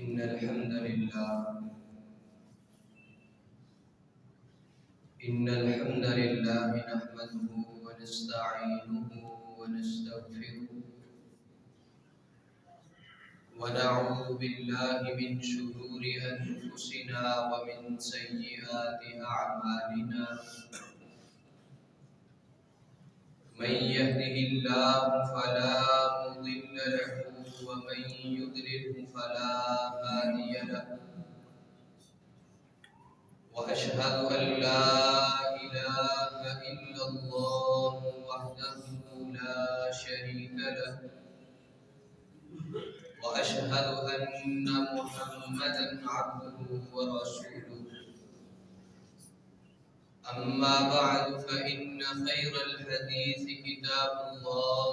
إن الحمد لله نحمده ونستعينه ونستغفره ونعوذ بالله من شرور أنفسنا ومن سيئات أعمالنا من يهده الله فلا مضل له ومن يضلل فلا هادي له وأشهد أن لا إله إلا الله وحده لا شريك له وأشهد أن محمدا عبده ورسوله أما بعد فإن خير الحديث كتاب الله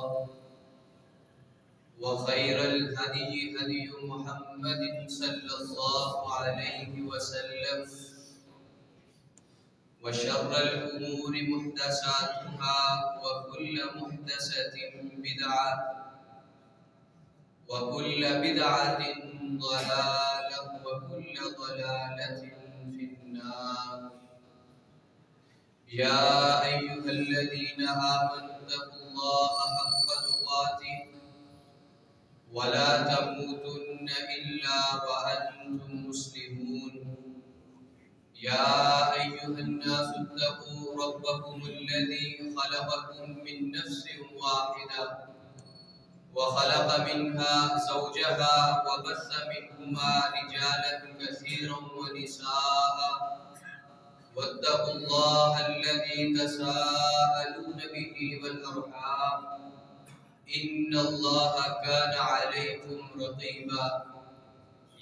وخير الهدي هدي محمد صلى الله عليه وسلم وشر الأمور محدثاتها وكل محدثة بدعة وكل بدعة ضلالة وكل ضلالة في النار. يا أيها الذين آمنوا اتقوا الله حق تقاته ولا تموتن إلا وأنتم مسلمون. يا أيها الناس اتقوا ربكم الذي خلقكم من نفس واحدة وخلق منها زوجها وبث منهما رجالا كثيرا ونساء واتقوا الله الذي تساءلون به والأرحام إن الله كان عليكم رقيبا.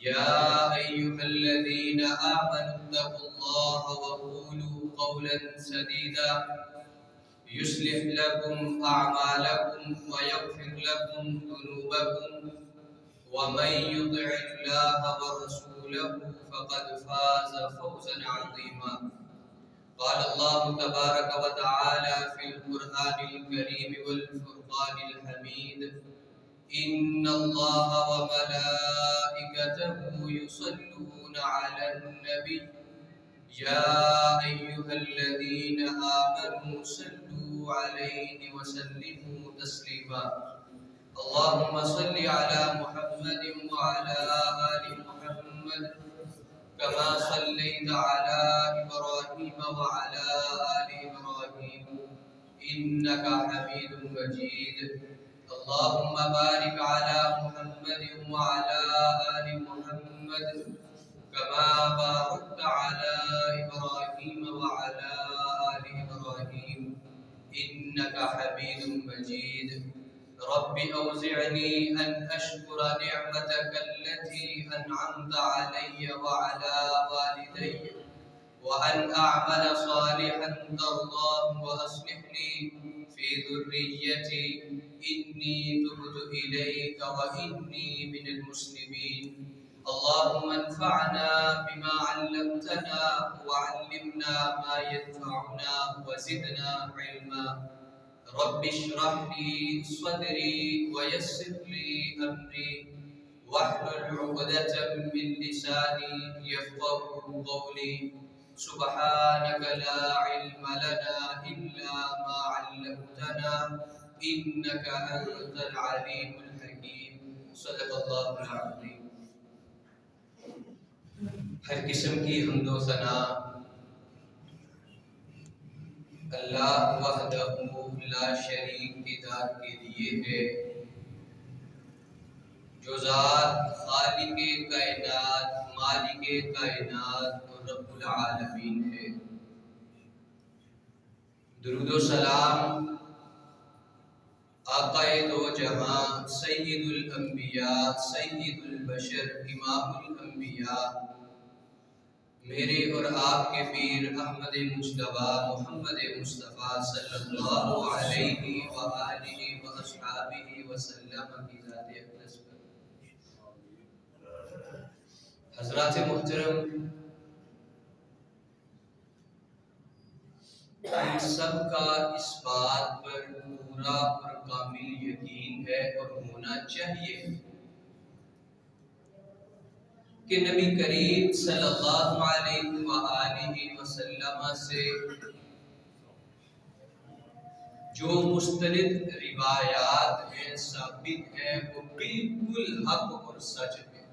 يا أيها الذين آمنوا اتقوا الله وقولوا قولا سديدا يصلح لكم أعمالكم ويغفر لكم ذنوبكم ومن يطع الله ورسوله فقد فاز فوزا عظيما. قال الله تبارك وتعالى في القرآن الكريم والفرقان الحميد إن الله وملائكته يصلون على النبي يا أيها الذين آمنوا صلوا عليه وسلموا تسليما. اللهم صل على محمد وعلى آل محمد كما صليت على إبراهيم وعلى آل إبراهيم إنك حميد مجيد. اللهم بارك على محمد وعلى آل محمد كما باركت على إبراهيم وعلى آل إبراهيم إنك حميد مجيد. رب أوزعني أن أشكر نعمتك التي أنعمت علي وعلى والدي وأن أعمل صالحا ترضاه وأصلح لي في ذريتي إني تبت إليك وإني من المسلمين. اللهم انفعنا بما علمتنا وعلمنا ما ينفعنا وزدنا علما. رب اشرح لي صدري ويسر لي أمري واحلل عقدة من لساني يفقهوا قولي. سبحانك لا علم لنا إلا ما علمتنا إنك أنت العليم الحكيم. صدق الله العظيم. ہر قسم کی حمد و ثنا اللہ وحدہ لا شریک کی ذات کے لیے ہے، جو ذات خالق کائنات مالک کائنات اور رب العالمین ہے۔ درود و سلام آقا دو جہاں سید الانبیاء سید البشر امام الانبیاء میرے اور آپ کے پیر احمد مصطفیٰ محمد مصطفیٰ صلی اللہ علیہ وآلہ وصحبہ وسلم کی ذات اقدس پر۔ حضرات محترم، ہم سب کا اس بات پر پورا اور کامل یقین ہے اور ہونا چاہیے کہ نبی کریم صلی اللہ علیہ وآلہ وسلم سے جو مستند روایات ہیں ثابت ہیں وہ بالکل حق اور سچ ہے،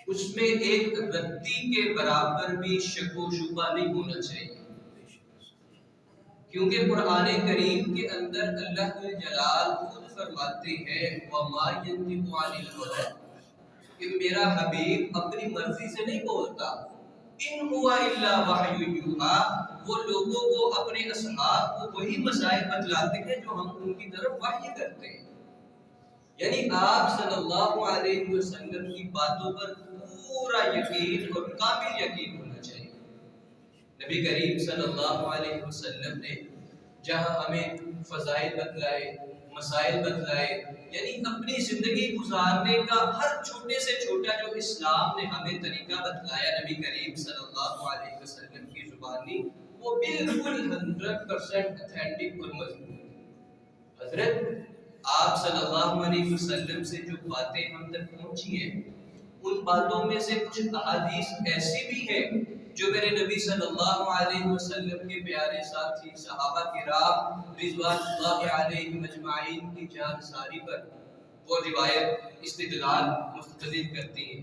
اس میں ایک رتی کے برابر بھی شک و شبہ نہیں ہونا چاہیے، کیونکہ قرآن کریم کے اندر اللہ جلال خود فرماتے ہیں وَمَا يَنطِقُ عَنِ الْهَوَىٰ، کہ میرا حبیب اپنی مرضی سے نہیں بولتا، ان ہوا الا وحی یوحیٰ، وہ لوگوں کو اپنے اصحاب کو وہی مسائل بتلاتے ہیں جو ہم ان کی طرف وحی کرتے ہیں۔ یعنی آپ صلی اللہ علیہ وسلم کی باتوں پر پورا یقین اور کامل یقین ہونا چاہیے۔ نبی کریم صلی اللہ علیہ وسلم نے جہاں ہمیں فضائل بتلائے، مسائل بتلائے، یعنی اپنی زندگی گزارنے کا ہر چھوٹے سے چھوٹا جو اسلام نے ہمیں طریقہ بتلایا نبی کریم صلی اللہ علیہ وسلم کی زبانی، وہ بالکل 100% اتھینٹک اور مضبوط۔ حضرت آپ صلی اللہ علیہ وسلم سے جو باتیں ہم تک پہنچی ہیں، ان باتوں میں سے کچھ احادیث ایسی بھی ہیں جو میرے نبی صلی اللہ علیہ وسلم کے پیارے ساتھی صحابہ کرام رضوان اللہ علیہ مجمعین کی جان ساری پر وہ روایت استدلال مستند کرتی ہیں۔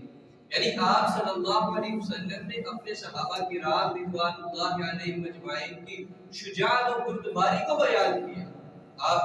یعنی آپ صلی اللہ علیہ وسلم نے اپنے صحابہ کرام رضوان اللہ علیہ مجمعین کی شجاعت اور بردباری کو بیان کیا۔ آپ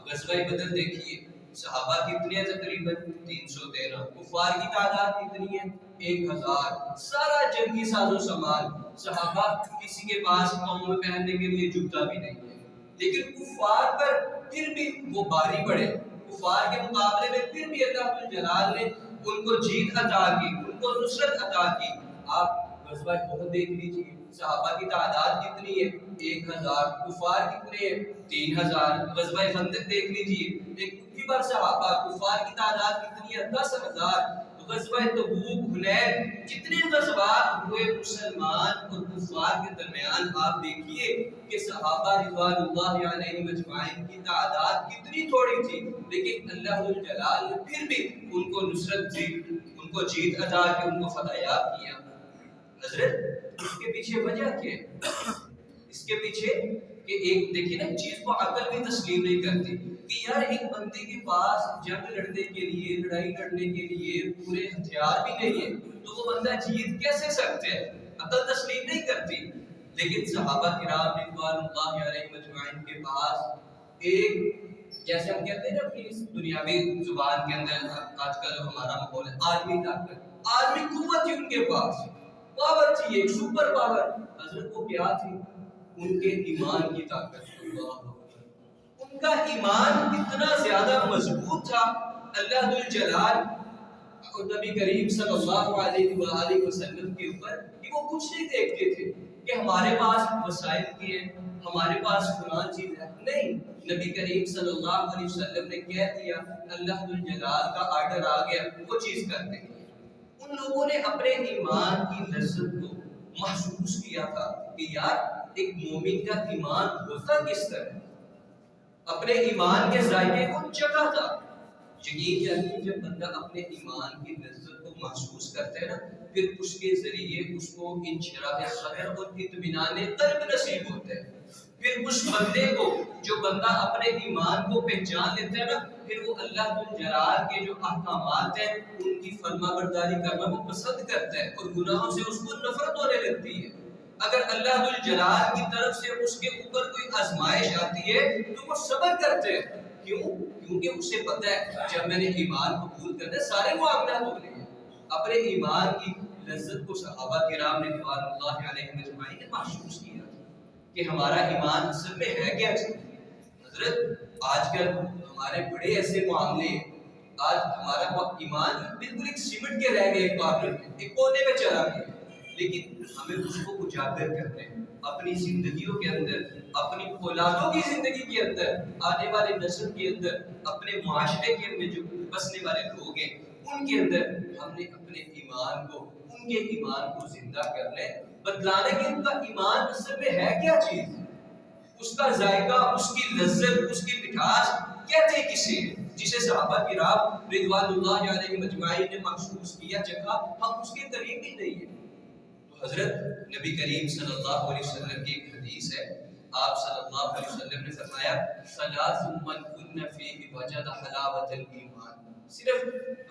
غزوہ بدر دیکھیے، صحابہ کتنے ہیں؟ تقریباً 313، کفار کی تعداد کتنی ہے؟ 1000، سارا جنگی ساز و سامان، صحابہ کسی کے پاس قوم میں پہننے کے لیے جوتا بھی نہیں ہے، لیکن کفار پر پھر بھی وہ باری پڑے، کفار کے مقابلے میں پھر بھی اللہ جلال نے ان کو جیت عطا کی، ان کو نصرت عطا کی۔ آپ غزوہ احد دیکھ لیجیے، صحابہ کی تعداد کتنی ہے؟ 1000، کفار کتنے ہیں؟ 3000۔ غزوہ خندق دیکھ لیجیے، ایک مٹھی بھر صحابہ، کفار کی تعداد کتنی ہے؟ 10,000۔ غزوہ تبوک، حنین، کتنے غزوات ہوئے مسلمان اور کفار کے درمیان، آپ دیکھیے کہ صحابہ رضوان اللہ علیہ مجمعین کی تعداد کتنی تھوڑی تھی، لیکن اللہ جلال نے پھر بھی ان کو نصرت دی، ان کو جیت عطا کی، ان کو فتح یاب کیا۔ حضرت اس کے پیچھے وجہ کیا ہے؟ اس کے پیچھے کہ ایک دیکھیے نا، چیز کو عقل بھی تسلیم نہیں کرتی کہ یار ایک بندے کے پاس جنگ لڑنے کے لیے، لڑائی لڑنے کے لیے پورے ہتھیار بھی نہیں ہے، تو وہ بندہ جیت کیسے سکتے ہیں؟ عقل تسلیم نہیں کرتی۔ لیکن صحابہ کرام رضوان اللہ علیہ مجمعین کے پاس ایک، جیسے ہم کہتے ہیں نا اپنی دنیاوی زبان کے اندر آج کل ہمارا ماحول ہے، عالمی طاقت، عالمی قوت تھی ان کے پاس، پاور تھی، ایک سپر پاور۔ حضرت وہ کیا تھی؟ ان کے ایمان کی طاقت۔ ان کا ایمان اتنا زیادہ مضبوط تھا اللہ جلال اور نبی کریم صلی اللہ علیہ وآلہ وسلم کے اوپر کہ وہ کچھ نہیں دیکھتے تھے کہ ہمارے پاس وسائل کی ہیں، ہمارے پاس فلان چیز ہے، نہیں، نبی کریم صلی اللہ علیہ وسلم نے کہہ دیا، اللہ جلال کا آرڈر آ گیا، وہ چیز کرتے ہیں۔ ان لوگوں نے اپنے ایمان کی لذت کو محسوس کیا تھا کہ یار ایک مومن کا ایمان ہوتا کس طرح، اپنے ایمان کے ذائقے کو چکھا تھا۔ یقین جانیے جب بندہ اپنے ایمان کی لذت کو محسوس کرتا ہے نا، پھر اس کے ذریعے اس کو انشراح صدر اور اطمینان قلب نصیب ہوتا ہے۔ پھر اس بندے کو، جو بندہ اپنے ایمان کو پہچان لیتا ہے نا، پھر وہ اللہ جلال کے جو احکامات ہیں ان کی فرما برداری کرنا وہ پسند کرتا ہے، اور گناہوں سے اس کو نفرت ہونے لگتی ہے۔ اگر اللہ جلال کی طرف سے اس کے اوپر کوئی آزمائش آتی ہے تو وہ صبر کرتے ہیں، کیوں؟ کیونکہ اسے پتہ ہے جب میں نے ایمان قبول کرنا ہے سارے معاملات ہونے ہیں۔ اپنے ایمان کی لذت کو صحابہ کرام رضوان اللہ علیہ مجمعین نے محسوس کیا کہ ہمارا ایمان اصل میں ہے کیا چیز۔ حضرت آج کل ہمارے بڑے ایسے معاملے ہیں، آج ہمارا ایمان بالکل ایک سمٹ کے رہ گئے، ایک کارنر میں، ایک کونے میں چلا گیا، لیکن ہمیں اس کو اجاگر کرنے اپنی زندگیوں کے اندر، اپنی اولادوں کی زندگی کے اندر، آنے والے نسل کے اندر، اپنے معاشرے کے اندر جو بسنے والے لوگ ہیں ان کے اندر ہم نے اپنے ایمان کو، ان کے ایمان کو زندہ کرنے، بتلانے کہ ان کا ایمان اصل میں ہے کیا چیز، اس کا ذائقہ، اس کی لذت، اس کی مٹھاس کہتے کسے ہیں۔ جسے صحابہ کرام رضوان اللہ علیہم اجمعین نے محسوس کیا چکھا، ہم اس کے قریب ہی نہیں ہیں۔ تو حضرت نبی کریم صلی اللہ علیہ وسلم کی ایک حدیث ہے، آپ صلی اللہ علیہ وسلم نے فرمایا ثلاث من کن فیہ وجد حلاوۃ الایمان۔ صرف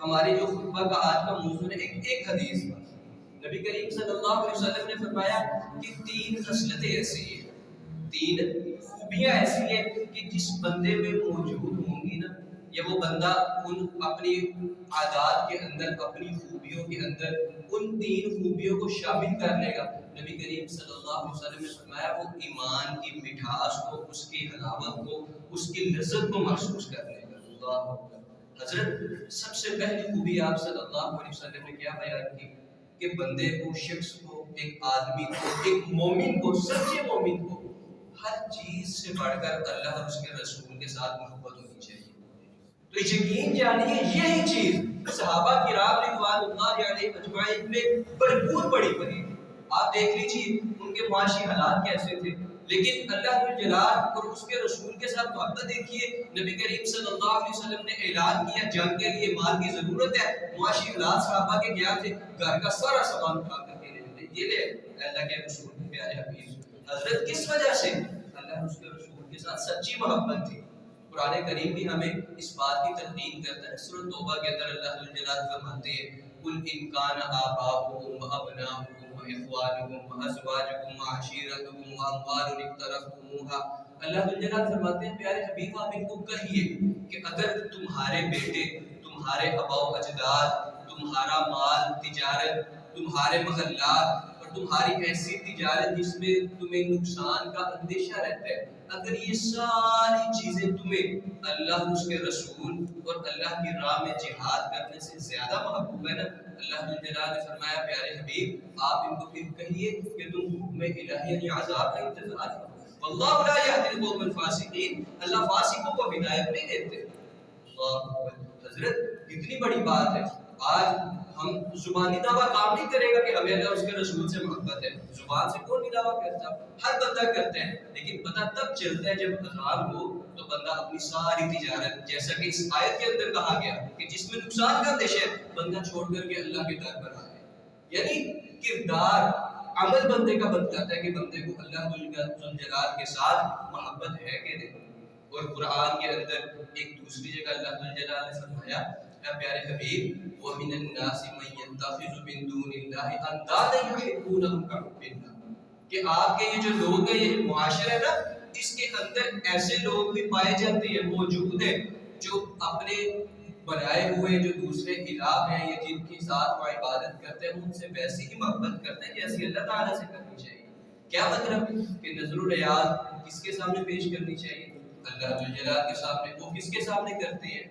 ہمارے جو خطبہ کا آج کا موضوع ہے ایک حدیث پر نبی کریم صلی اللہ علیہ وسلم نے فرمایا کہ تین خصلتیں ایسی ہیں، تین خوبیاں ایسی ہیں کہ جس بندے میں موجود ہوں گی نا، یا وہ بندہ ان اپنی عادات کے اندر، اپنی خوبیوں کے اندر ان تین خوبیوں کو شامل کر لے گا، نبی کریم صلی اللہ علیہ وسلم نے فرمایا وہ ایمان کی مٹھاس کو، اس کی حلاوت کو، اس کی لذت کو محسوس کر لے گا۔ اللہ اکبر۔ حضرت سب سے پہلی خوبی آپ صلی اللہ علیہ وسلم نے کیا بیان کی کہ بندے کو، شخص کو، ایک آدمی کو، ایک مومن کو، سچے مومن کو ہر چیز سے بڑھ کر اللہ اور اس کے رسول کے ساتھ محبت ہونی چاہیے۔ تو یقین جانیے یہی چیز صحابہ کرام رضوان اللہ علیہم اجمعین میں بھرپور پڑی پڑی۔ آپ دیکھ لیجیے ان کے معاشی حالات کیسے تھے، لیکن اللہ جلال اور اس کے رسول کے ساتھ محبت دیکھیے۔ نبی کریم صلی اللہ علیہ وسلم نے اعلان کیا جنگ کے لیے مال کی ضرورت ہے، معاشی حالات صحابہ کے کیا تھے، گھر کا سارا سامان اٹھا کر کے یہ لے اللہ کے رسول کے پیارے حبیب۔ حضرت کس وجہ سے؟ اللہ اور اس کے رسول کے ساتھ سچی محبت تھی۔ قرآن کریم بھی ہمیں اس بات کی تلقین کرتا ہے۔ سورۃ توبہ کے اندر اللہ جلال فرماتے ہیں قل ان کان آباؤکم وابناؤکم واخوانکم وازواجکم وعشیرتکم واموال اقترفتموها۔ اللہ جلال فرماتے ہیں پیارے حبیب آپ ان کو کہیے کہ اگر تمہارے بیٹے، تمہارے آباء و اجداد، تمہارا مال، تجارت، تمہارے محلات اور تمہاری ایسی تجارت جس میں تمہیں نقصان کا اندیشہ رہتا ہے، اگر یہ ساری چیزیں تمہیں اللہ اس کے رسول اور اللہ کی راہ میں جہاد کرنے سے زیادہ محبوب ہے نا، اللہ جلال نے فرمایا پیارے حبیب آپ ان کو پھر کہیے کہ تم حکم الہی یعنی عذاب کا انتظار کرو۔ واللہ لا یہدی القوم الفاسقین، اللہ فاسقوں کو ہدایت نہیں دیتے۔ حضرت کتنی بڑی بات ہے۔ آج ہم زبانی دعویٰ کام نہیں کرے گا کہ ہمیں اللہ اس کے رسول سے محبت ہے، زبان سے کون نہیں دعویٰ کرتا، ہر بندہ کرتا ہے، لیکن پتہ تب چلتا ہے جب اذان ہو تو بندہ اپنی ساری تجارت، جیسا کہ اس آیت کے اندر کہا گیا کہ جس میں نقصان کا اندیشہ ہے، بندہ چھوڑ کر کے اللہ کے در پر آئے۔ یعنی کردار، عمل بندے کا بتاتا ہے کہ بندے کو اللہ ذوالجلال کے ساتھ محبت ہے کہ نہیں۔ اور قرآن کے اندر ایک دوسری جگہ اللہ ذوالجلال نے فرمایا اے پیارے حبیب وَمِنَ النَّاسِ مَن يَتَّخِذُ مِن دُونِ اللَّهِ أَندَادًا يُحِبُّونَهُمْ كَحُبِّ اللَّهِ، کہ آپ کے یہ جو لوگ ہیں، یہ معاشرہ ہے نا، اس کے اندر ایسے لوگ بھی پائے جاتے ہیں، موجود ہیں، جو اپنے بنائے ہوئے جو دوسرے الہ ہیں یا جن کے ساتھ وہ عبادت کرتے ہیں ان سے ویسی ہی محبت کرتے ہیں جیسی اللہ تعالیٰ سے کرنی چاہیے۔ کیا مطلب کہ نظر و ریاض کس کے سامنے پیش کرنی چاہیے؟ اللہ جلال کے سامنے۔ وہ کس کے سامنے کرتے ہیں؟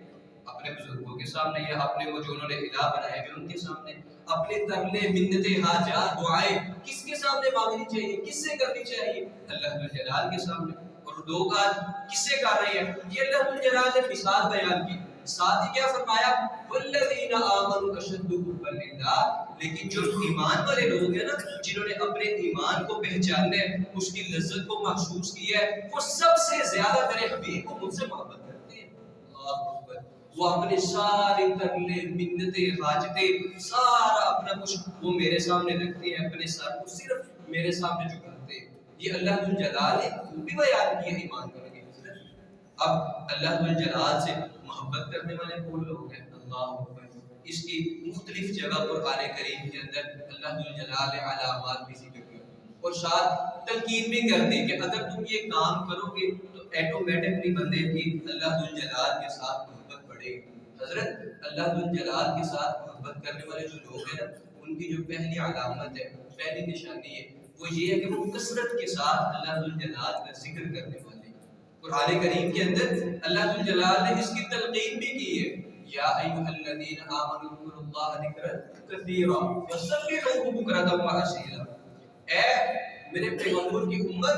اپنے بزرگوں کے سامنے، یا اپنے وہ جو انہوں نے الہ بنائے ہوئے ان کے سامنے۔ اپنے ترلے، منتیں، حاجات، دعائیں کس کے سامنے مانگنی چاہیے، کس سے کرنی چاہیے؟ اللہ جلال کے سامنے۔ اور لوگ آج کس سے کر رہے ہیں؟ یہ اللہ جلال نے مثال بیان کی، ساتھ ہی کیا فرمایا والذین آمنوا اشد حبا للہ، لیکن جو ایمان والے لوگ ہیں نا، جنہوں نے اپنے ایمان کو پہچانا ہے، اس کی لذت کو محسوس کیا ہے، وہ سب سے زیادہ میرے حبیب کو مجھ سے محبت کرتے ہیں۔ اللہ اکبر۔ وہ اپنے سارے ترلے، منتیں، حاجتیں، سارا اپنا کچھ وہ میرے سامنے رکھتے ہیں، اپنے سر کو صرف میرے سامنے جھکاتے ہیں۔ یہ اللہ جلال نے خوبی بیان کی ہے ایمان والے کی حضرت۔ اب اللہ جلال سے محبت کرنے والے کون لوگ ہیں؟ اللہ اکبر۔ اس کی مختلف جگہ قرآن کریم کے اندر اللہ جلال علامات بھی ذکر کرتے ہیں اور ساتھ تلقین بھی کرتے ہیں کہ اگر تم یہ کام کرو گے تو ایٹومیٹکلی بندے کی اللہ جلال کے ساتھ محبت بڑھے گی۔ حضرت اللہ جلال کے ساتھ محبت کرنے والے جو لوگ ہیں ان کی جو پہلی علامت ہے، پہلی نشانی ہے، وہ یہ ہے کہ وہ کثرت کے ساتھ اللہ جلال کا ذکر کرنے والے۔ قرآن کریم کے اندر اللہ جلال نے اس کی تلقین بھی کی ہے، یا ایھا الذین آمنوا اذکروا اللہ ذکرا کثیرا وسبحوہ بکرۃ وعشیا۔ اے میرے پیغمبر کی امت،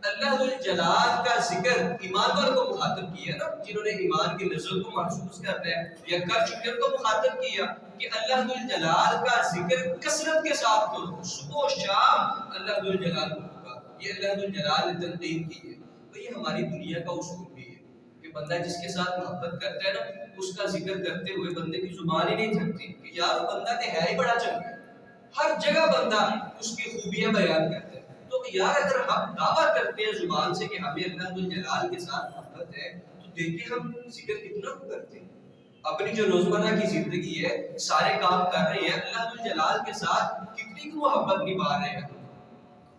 اللہ جلال کا ذکر ایمان والوں کو مخاطب کیا نا، جنہوں نے ایمان کی لذت کو محسوس کرنا ہے یا کر چکے ان کو مخاطب کیا کہ اللہ جلال کا ذکر کثرت کے ساتھ کرو، صبح و شام اللہ جلال کو پکارو۔ یہ اللہ جلال نے تلقین کی ہے۔ تو یہ ہماری دنیا کا اصول بھی ہے کہ بندہ جس کے ساتھ محبت کرتا ہے نا اس کا ذکر کرتے ہوئے بندے کی زبان ہی نہیں تھکتی کہ یار وہ بندہ تو ہے ہی بڑا چنگا، ہر جگہ بندہ اس کی خوبیاں بیان کرتا ہے۔ تو یار اگر ہم دعویٰ کرتے ہیں زبان سے کہ ہمیں اللہ جلال کے ساتھ محبت ہے تو دیکھیں ہم ذکر کتنا کرتے ہیں، اپنی جو روزمرہ کی زندگی ہے سارے کام کر رہے ہیں، اللہ جلال کے ساتھ کتنی محبت نبھا رہے ہیں۔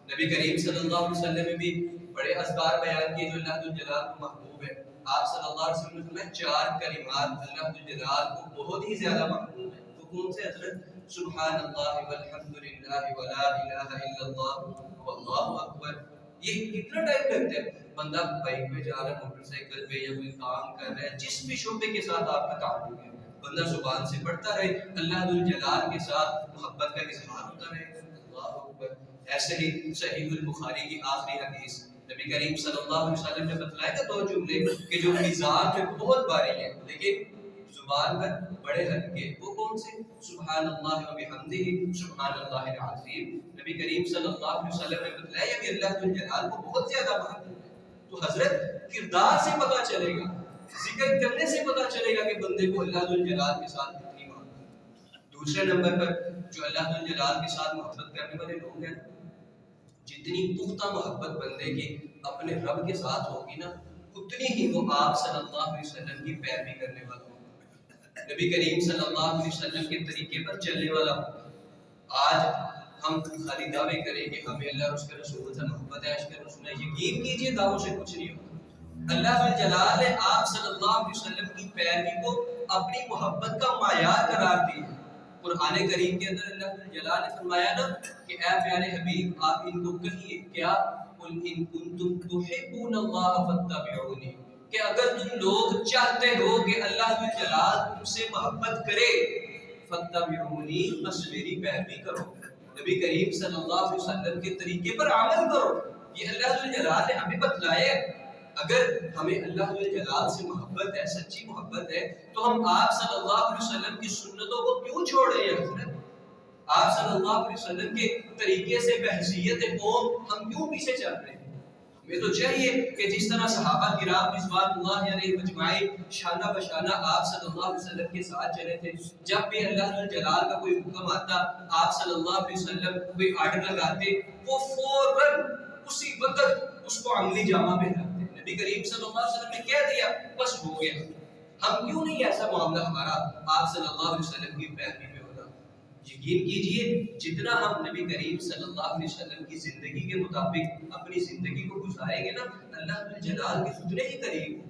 نبی کریم صلی اللہ علیہ وسلم نے بھی بڑے اذکار بیان کیے جو اللہ جلال کو محبوب ہے۔ آپ صلی اللہ علیہ وسلم نے فرمایا 4 کلمات اللہ جلال کو بہت ہی زیادہ محبوب ہیں۔ وہ کون سے حضرت؟ سبحان اللہ والحمد للہ ولا الہ الا اللہ واللہ اکبر۔ یہ کتنا ٹائم لگتا ہے؟ بندہ بائک پہ جا رہا ہے، موٹر سائیکل پہ، یا کوئی کام کر رہا ہے، جس بھی شعبے کے ساتھ آپ کا تعلق ہے، بندہ زبان سے پڑھتا رہے، اللہ جلال کے ساتھ محبت کا اظہار ہوتا رہے۔ اللہ اکبر۔ ایسے ہی صحیح البخاری کی آخری حدیث نبی کریم صلی اللہ علیہ وسلم نے بتلایا تھا 2 جملے کہ جو میزان میں بہت بھاری ہیں لیکن زبان پر بڑے ہلکے، وہ کون سے؟ سبحان اللہ و بحمدہ سبحان اللہ العظیم۔ نبی کریم صلی اللہ علیہ وسلم نے بتلایا کہ اللہ جلال کو بہت زیادہ محبوب ہے۔ تو حضرت کردار سے پتہ چلے گا، ذکر کرنے سے پتہ چلے گا کہ بندے کو اللہ جلال کے ساتھ کتنی محبت ہے۔ دوسرے نمبر پر جو اللہ جلال کے ساتھ محبت کرنے والے لوگ ہیں، جتنی پختہ محبت بندے کی اپنے رب کے ساتھ ہوگی نا اتنی ہی وہ آپ صلی اللہ علیہ وسلم کی پیروی کرنے والا ہوگا، نبی کریم صلی اللہ علیہ وسلم کے طریقے پر چلنے والا ہوگا۔ آج ہم خالی دعوے کریں کہ ہمیں اللہ اور اس کے رسول سے محبت ہے، عشق رسول ہے، یقین کیجئے دعووں سے کچھ نہیں ہوگا۔ اللہ جلال نے آپ صلی اللہ علیہ وسلم کی پیروی کو اپنی محبت کا معیار قرار دیا۔ قرآن کریم کے اندر اللہ جلال نے فرمایا نا کہ اے پیارے حبیب آپ ان کو کہیے کیا، قل ان کنتم تحبون اللہ فاتبعونی، کہ اگر تم لوگ چاہتے ہو کہ اللہ جلال تم سے محبت کرے، فاتبعونی بس میری پیروی کرو، نبی کریم صلی اللہ علیہ وسلم کے طریقے پر عمل کرو۔ یہ اللہ جلال نے ہمیں بتلایا ہے۔ اگر ہمیں اللہ جلال سے محبت ہے، سچی محبت ہے، تو ہم آپ صلی اللہ علیہ وسلم کی سنتوں کو کیوں چھوڑ رہے ہیں؟ حضرت آپ صلی اللہ علیہ وسلم کے طریقے سے بحثیت قوم ہم کیوں پیچھے چل رہے ہیں؟ ہمیں تو چاہیے کہ جس طرح صحابہ کرام رضوان اللہ علیہ مجمعین شانہ بشانہ آپ صلی اللہ علیہ وسلم کے ساتھ چلے تھے، جب بھی اللہ جلال کا کوئی حکم آتا آپ صلی اللہ علیہ وسلم کوئی آرڈر لگاتے، وہ فوراً اسی وقت اس کو عملی جامہ پہناتے۔ نبی کریم صلی اللہ علیہ وسلم نے کہہ دیا بس ہو گیا۔ ہم کیوں نہیں ایسا معاملہ ہمارا آپ صلی اللہ علیہ وسلم کی پیروی میں ہوگا؟ یقین کیجئے جتنا ہم نبی کریم صلی اللہ علیہ وسلم کی زندگی کے مطابق اپنی زندگی کو گزاریں گے نا اللہ جلال کے اتنے ہی قریب ہوں،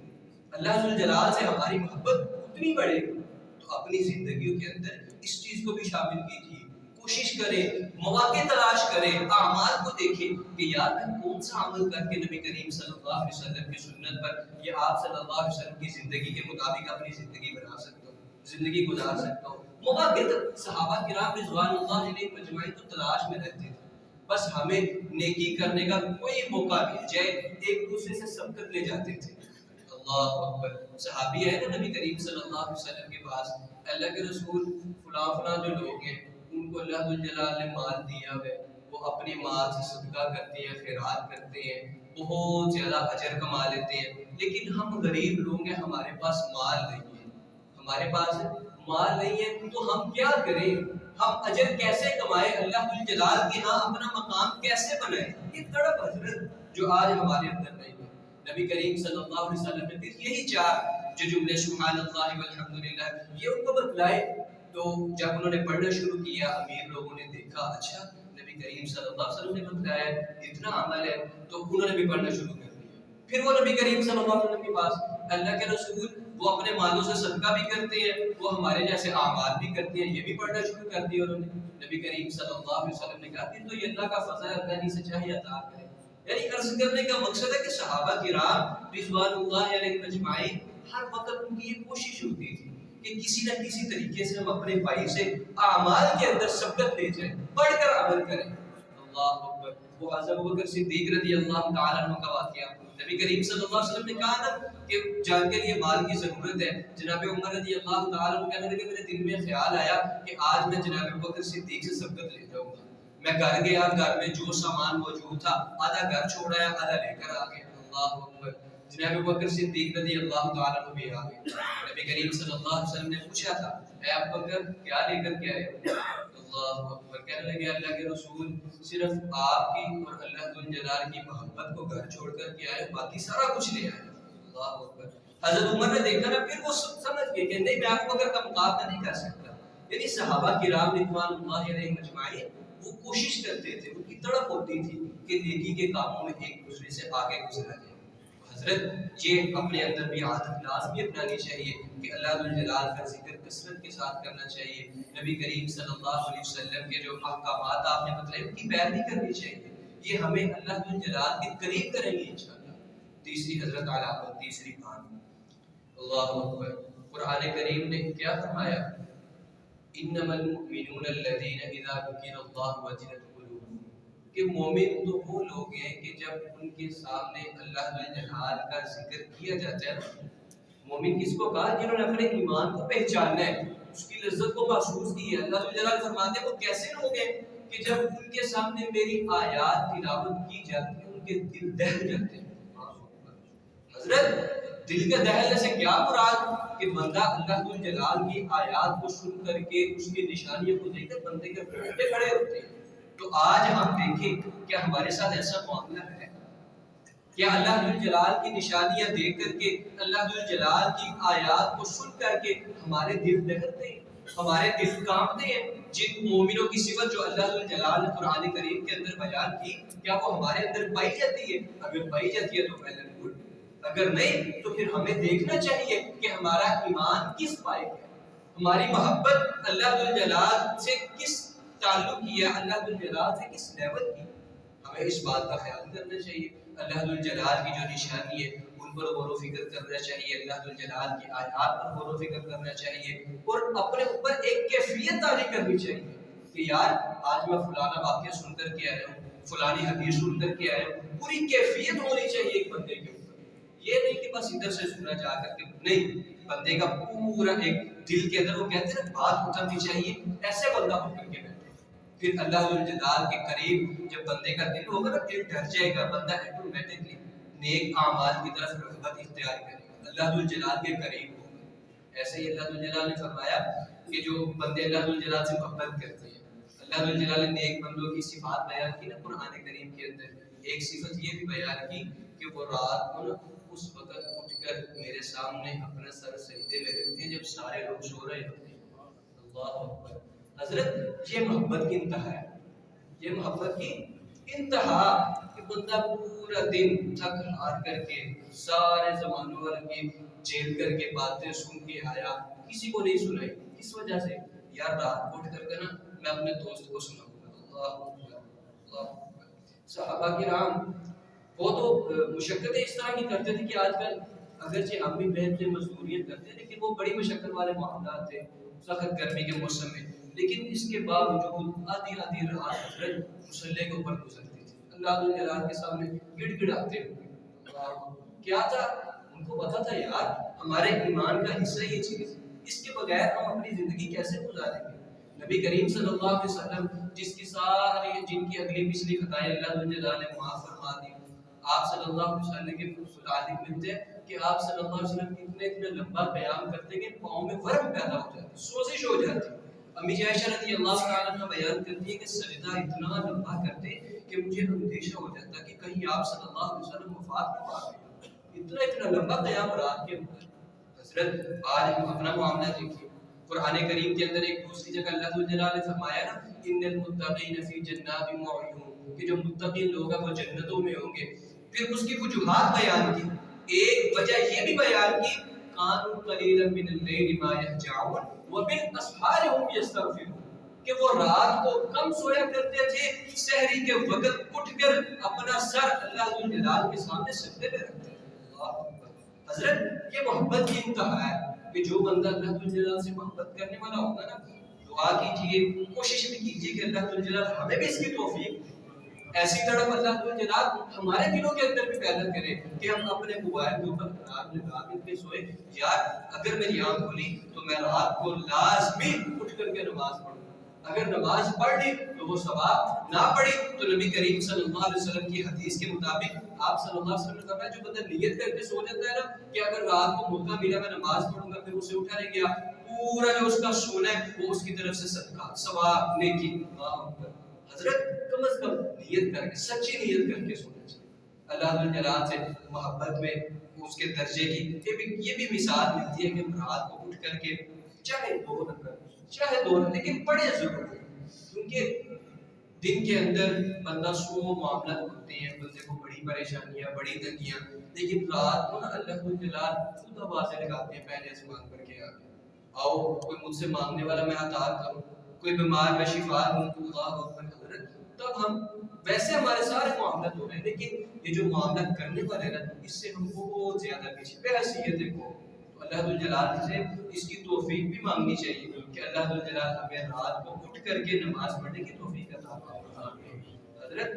اللہ جلال سے ہماری محبت اتنی بڑھے گی۔ تو اپنی زندگیوں کے اندر اس چیز کو بھی شامل کیجئے، کوشش کریں، مواقع تلاش کریں، اعمال کو دیکھیں کہ یار میں کون سا عمل کر کے نبی کریم صلی اللہ علیہ وسلم کی سنت پر یا آپ صلی اللہ علیہ وسلم کی زندگی کے مطابق اپنی زندگی بنا سکتا ہوں، زندگی گزار سکتا ہوں۔ مواقع صحابہ کرام رضوان اللہ علیہ مجمعین تو تلاش میں رہتے تھے، بس ہمیں نیکی کرنے کا کوئی موقع مل جائے ایک دوسرے سے سبقت لے جاتے تھے۔ اللہ اکبر۔ صحابی ہے نا نبی کریم صلی اللہ علیہ وسلم کے پاس، اللہ کے رسول فلاں فلاں جو لوگ ہیں ان کو اللہ جلال نے مال دیا ہے، وہ اپنی مال سے صدقہ کرتے ہیں، خیرات کرتے ہیں، بہت زیادہ اجر کما لیتے ہیں، لیکن ہم غریب لوگ ہیں، ہمارے پاس مال نہیں ہے، ہمارے پاس مال نہیں ہے تو ہم کیا کریں؟ ہم اجر کیسے کمائیں؟ اللہ جلال کے ہاں اپنا مقام کیسے بنائیں؟ یہ تڑپ حضرت جو آج ہمارے اندر نہیں ہے۔ نبی کریم صلی اللہ علیہ وسلم نے پھر یہی 4 جو جملے سبحان اللہ والحمدللہ یہ ان کو بتلائے، تو جب انہوں نے پڑھنا شروع کیا امیر لوگوں نے دیکھا اچھا نبی کریم صلی اللہ علیہ وسلم نے بتلایا اتنا عمل ہے، تو انہوں نے بھی پڑھنا شروع کر دیا۔ پھر وہ نبی کریم صلی اللہ علیہ وسلم کے پاس، اللہ کے رسول وہ اپنے مالوں سے صدقہ بھی کرتے ہیں، وہ ہمارے جیسے اعمال بھی کرتے ہیں، یہ بھی پڑھنا شروع کر دیا انہوں نے۔ نبی کریم صلی اللہ علیہ وسلم نے کہا کہ تو یہ اللہ کا فضل ہے، اللہ جی سے چاہیے عطا کرے۔ یعنی عرض کرنے کا مقصد ہے کہ صحابہ کرام رضوان اللہ علیہ مجمعین ہر وقت ان کی یہ کوشش ہوتی تھی کہ کسی نہ کسی طریقے سے ہم اپنے بھائی سے اعمال کے اندر سبقت لے جائیں، پڑھ کر عمل کریں۔ اللہ اکبر۔ وہ حضرت ابوبکر صدیق رضی اللہ تعالیٰ عنہ کا واقعہ، نبی کریم صلی اللہ علیہ وسلم نے کہا نا کہ جان کے لیے مال کی ضرورت ہے، جناب عمر رضی اللہ تعالیٰ عنہ کہنے لگے میرے دل میں خیال آیا کہ آج میں جناب ابوبکر صدیق سے سبقت لے جاؤں گا۔ میں گھر گیا، گھر میں جو سامان موجود تھا آدھا گھر چھوڑا ہے، آدھا لے کر آ گیا۔ اللہ اکبر۔ جناب ابوبکر صدیق رضی اللہ تعالیٰ عنہ بھی آ گئے. نبی کریم صلی اللہ علیہ وسلم نے پوچھا تھا اے ابوبکر کیا لے کر کے آئے؟ اللہ اکبر. کہنے لگے اللہ کے رسول صرف آپ کی اور اللہ ذوالجلال کی محبت کو گھر چھوڑ کر کے آئے, باقی سارا کچھ لے آئے. اللہ اکبر. حضرت عمر نے دیکھا نا, پھر وہ سمجھ گئے کہ نہیں میں ابوبکر کا مقابلہ نہیں کر سکتا. یعنی صحابہ کرام رضوان اللہ علیہم اجمعین وہ کوشش کرتے تھے, ان کی تڑپ ہوتی تھی کہ نیکی کے کاموں میں ایک دوسرے سے آگے گزرا جائے. حضرت یہ اپنے اندر بھی عادت لازمی اپنانی چاہیے کہ اللہ ذوالجلال کا ذکر کثرت کے ساتھ کرنا چاہیے. نبی کریم صلی اللہ علیہ وسلم کے جو احکامات آپ نے بتلائے ان کی پیروی کرنی چاہیے, یہ ہمیں اللہ ذوالجلال کے قریب کریں گے انشاءاللہ. تیسری حضرت علامت, تیسری بات, اللہ اکبر. قرآن کریم نے کیا فرمایا؟ انما المؤمنون الذين اذا ذكر الله وجلت قلوبهم, کہ مومن تو وہ لوگ ہیں کہ جب ان کے سامنے اللہ ذوالجلال کا ذکر کیا جاتا ہے. مومن کس کو کہا؟ جنہوں نے اپنے ایمان کو پہچانا ہے, اس کی لذت کو محسوس کی ہے. اللہ ذوالجلال فرماتے ہیں وہ کیسے لوگ ہیں کہ جب ان کے سامنے میری آیات تلاوت کی جاتی ہے ان کے دل دہل جاتے ہیں. حضرت دل کا دہلنے سے کیا مراد؟ کہ بندہ اللہ ذوالجلال کی آیات کو سن کر کے اس کی نشانیوں کو دیکھ کر بندے کے روٹے کھڑے ہوتے ہیں. تو آج ہم دیکھیں کیا ہمارے ساتھ ایسا معاملہ ہے؟ کیا اللہ ذوالجلال کی نشانیاں دیکھ کر کے, اللہ ذوالجلال کی آیات کو سن کر کے ہمارے دل دہلتے ہیں, ہمارے دل کانپتے ہیں؟ جن مومنوں کی صفت جو اللہ ذوالجلال نے قرآن کریم کے اندر بیان کی, کیا وہ ہمارے اندر پائی جاتی ہے؟ اگر پائی جاتی ہے تو ویل اینڈ گڈ, اگر نہیں تو پھر ہمیں دیکھنا چاہیے کہ ہمارا ایمان کس پائے ہے, ہماری محبت اللہ ذوالجلال سے کس تعلق کی ہے, اللہ ذوالجلال سے کس لیول کی. ہمیں اس بات کا خیال کرنا چاہیے. اللہ ذوالجلال کی جو نشانی ہے ان پر غور و فکر کرنا چاہیے, اللہ ذوالجلال کی آیات پر غور و فکر کرنا چاہیے, اور اپنے اوپر ایک کیفیت تاری کرنی چاہیے کہ یار آج میں فلانا واقعہ سن کر کے آیا ہوں, فلانی حدیث سن کر کے آیا ہوں. پوری کیفیت ہونی چاہیے ایک بندے کے اوپر. یہ نہیں کہ بس ادھر سے سنا جا کر کے, نہیں, بندے کا پورا ایک دل کے اندر وہ کہتے ہیں بات اترنی چاہیے, ایسے بندہ ہو کر کے بیٹھے. پھر اللہ ذوالجلال کے قریب جب بندے کا دل ہوگا نا, دل ڈر جائے گا, بندہ ایٹومیٹکلی نیک اعمال کی طرف رغبت اختیار کرے گا, اللہ ذوالجلال کے قریب ہوگا. ایسے ہی اللہ ذوالجلال نے فرمایا کہ جو بندے اللہ ذوالجلال سے محبت کرتے ہیں, اللہ ذوالجلال نے نیک بندوں کی صفات بیان کی نا قرآن کریم کے اندر. ایک صفت یہ بھی بیان کی کہ وہ رات کو نا اس وقت اٹھ کر میرے سامنے اپنا سر سجدے میں رکھتے ہیں جب سارے لوگ سو رہے ہوتے ہیں. اللہ اکبر. حضرت یہ محبت کی انتہا ہے, یہ محبت کی انتہا کہ بندہ پورا دن تھک ہار کر کے سارے زمانوں والوں کی جیل کر کے باتیں سن کے آیا, کسی کو نہیں سنائی. کس وجہ سے؟ یار رات کو اٹھ کر کے نا میں اپنے دوست کو سناؤں گا. اللہ اکبر, اللہ اکبر. صحابہ کرام وہ تو مشقتیں اس طرح کی کرتے تھے کہ آج کل اگرچہ ہم بھی محنت مزدوریاں کرتے ہیں لیکن وہ بڑی مشقت والے معاملات تھے سخت گرمی کے موسم میں, لیکن اس کے باوجود آدھی آدھی رات حضرت مصلے کے اوپر گزرتی تھی اللہ ذوالجلال کے سامنے گڑ گڑاتے ہوئے. کیا تھا؟ ان کو پتا تھا یار ہمارے ایمان کا حصہ یہ چیز, اس کے بغیر ہم اپنی زندگی کیسے گزاریں گے. نبی کریم صلی اللہ علیہ وسلم جس کی ساری جن کی اگلی پچھلی خطائیں اللہ ذوالجلال نے معاف فرما دی, آپ صلی اللہ علیہ وسلم کے خصوصیات ملتے ہیں کہ آپ صلی اللہ علیہ وسلم اتنا لمبا قیام کرتے کہ پاؤں میں ورم پیدا ہو جاتی, سوزش ہو جاتی. امی عائشہ رضی اللہ تعالیٰ عنہ بیان کرتی ہے کہ سجدہ اتنا لمبا کرتے کہ مجھے اندیشہ ہو جاتا کہ کہیں آپ صلی اللہ علیہ وسلم وفات نہ پا گئے. اتنا لمبا قیام رات کے اندر. حضرت آج ہم اپنا معاملہ دیکھیے, قرآن کریم کے اندر ایک دوسری جگہ اللہ جلالہ نے فرمایا نا ان المتقین فی جنات و عیون, کہ جو متقین لوگ ہیں وہ جنتوں میں ہوں گے. پھر اس کی وجوہات بیان کی, ایک وجہ یہ بھی بیان کی کانوا قلیلا من اللیل ما یہجعون وبالاسحار هم یستغفرون, کہ وہ رات کو کم سویا کرتے تھے, سحری کے وقت اٹھ کر اپنا سر اللہ جلال کے سامنے سجدے میں رکھتے تھے. حضرت یہ محبت کی انتہا ہے کہ جو بندہ اللہ جلال سے محبت کرنے والا ہوگا نا, دعا کیجئے, کوشش بھی کیجئے کہ اللہ جلال ہمیں بھی اس کی توفیق ایسی طرف اللہ جلال ہمارے دلوں کے اندر بھی پیدا کرے کہ ہم اپنے موبائل کے اوپر قرار لگا کے سوئے, یار اگر میری آنکھ کھلی تو میں رات کو لازمی اٹھ کر کے نماز پڑھوں, اگر نماز پڑھ لی تو وہ ثواب، نہ پڑھی تو نبی کریم صلی اللہ علیہ وسلم کی حدیث کے مطابق آپ صلی اللہ علیہ وسلم نے فرمایا جو بندہ نیت کر کے سو جاتا ہے نا کہ اگر رات کو موقع ملا میں نماز پڑھوں گا، پھر اسے اٹھا نہیں گیا، پورا جو اس کا سونا ہے وہ اس کی طرف سے صدقہ، ثواب، نیکی۔ حضرت کم از کم نیت کر کے، سچی نیت کر کے سونا چاہیے۔ اللہ جلال سے محبت میں اس کے درجے کی یہ بھی مثال ملتی ہے کہ رات کو اٹھ کر کے چاہے 2 رکعت، چاہے 2 رکعت، لیکن پڑھے ضرور، کیونکہ دن کے اندر بندہ 100 معاملات ہوتے ہیں، بندے کو بڑی پریشانیاں، بڑی تنگیاں، لیکن رات کو نا اللہ جلال خود آوازیں لگاتے ہیں پہلے آسمان پر کے آگے، آؤ کوئی مجھ سے مانگنے والا میں عطا کروں، کوئی بیمار میں شفا دوں، اللہ اکبر حضرت۔ تب ہم ویسے ہمارے سارے معاملات ہو رہے ہیں، لیکن یہ جو معاملات کرنے والے نا اس سے ہم بہت زیادہ پیچھے بے حیثیت کو، تو اللہ جلال سے اس کی توفیق بھی مانگنی چاہیے کہ اللہ جلال ہمیں رات کو اٹھ کر کے نماز پڑھنے کی توفیق عطا فرمائے۔ حضرت